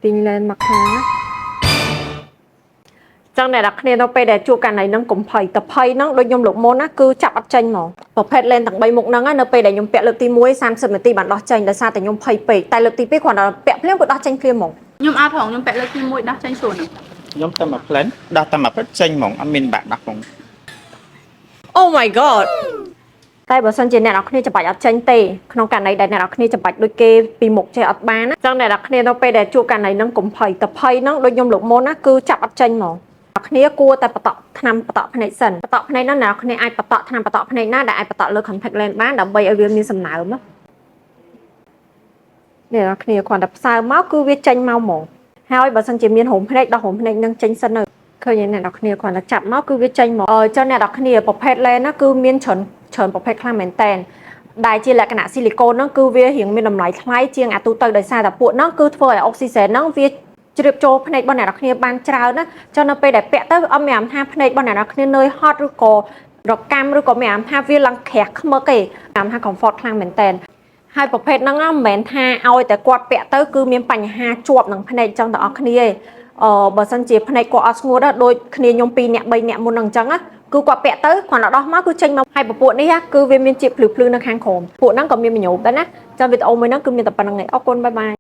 tin lên mặt há chẳng này đặc nên nóไปđể chụp cái này nó cũng phải tập hay nó đôi nhôm lục môn á cứ chặt bắt tranh mỏng tập hết lên thằng bay mục nó nóไปđể nhôm bẹ lực tí muối san sượt mà tí bản đo tranh để saoแต่nhôm phảiไปแต่lực tí biết khoản là bẹ phim của đo tranh phim mỏng nhôm ao thòng nhôm bẹ lực tí muối đo tranh sồn nhóm tâm mà lên đa tâm mà rất tranh mỏng ăn miên bạn đặc mỏng Oh my god តែបើសិនជាអ្នកនរគ្នាច្បាច់អត់ចេញទេក្នុងករណីដែលអ្នកនរគ្នាច្បាច់ដូចគេពីមុខចេះអត់បានណាចឹងអ្នកនរគ្នានៅពេលដែលជួបករណីហ្នឹងកុំភ័យតភ័យហ្នឹងដូចខ្ញុំលោកមុនណាគឺចាប់អត់ចេញហ្មងអ្នកគ្នាគួរតែបតក់ថ្នាំបតក់ភ្នែកសិនបតក់ភ្នែកហ្នឹងអ្នកនរគ្នាអាចបតក់ថ្នាំបតក់ភ្នែកណាដែលអាចបតក់លើ contact lens បានដើម្បីឲ្យវាមានសំណើមណាអ្នកនរគ្នាគ្រាន់តែផ្សើមមកគឺវាចេញមកហ្មងហើយបើសិនជាមានហុំភ្នែកដោះហុំភ្នែកហ្នឹងចេញសិនទៅឃើញអ្នកនរគ្នាគ្រាន់តែចាប់មកគឺវាចេញមកចឹងអ្នកនរគ្នាប្រភេទ lens ណាគឺមានច្រើនប្រភេទខ្លាំងមែនតើដែលជាលក្ខណៈស៊ីលីកូនហ្នឹងគឺវារៀងមានតម្លៃថ្លៃជាងអាទូទៅដោយសារតែពួកហ្នឹងគឺធ្វើឲ្យអុកស៊ីសែនហ្នឹងវាជ្រាបចូលភ្នែករបស់អ្នកនរគ្នាបានច្រើនណាចុះនៅពេលដែលពាក់ទៅអត់មានអារម្មណ៍ថាភ្នែករបស់អ្នកនរគ្នានឿយហត់ឬក៏រកាំឬក៏មានអារម្មណ៍ថាវាឡើងក្រាស់ខ្មឹកទេអារម្មណ៍ថា comfort ខ្លាំងមែនតើហើយប្រភេទហ្នឹងមិនមែនថាឲ្យតែគាត់ពាក់ទៅគឺមានបញ្ហាជាប់នឹងភ្នែកចឹងទាំងអស់គ្នាទេបើសិនជាភ្នែកគាត់អត់ស្ងួតដូចគ្នាខ្ញុំ2នាក់3នាក់មុនហ្នឹងអញ្ចឹងណាគឺគាត់ពាក់ទៅគ្រាន់តែដោះមកគឺចេញមកហើយពពួកនេះគឺវាមានជាតិភ្លឺនៅខាងក្រោមពួកហ្នឹងក៏មានមញោមដែរណាចាំវីដេអូមួយហ្នឹងគឺមានតែប៉ុណ្្នឹងឯងអរគុណបាយបាយ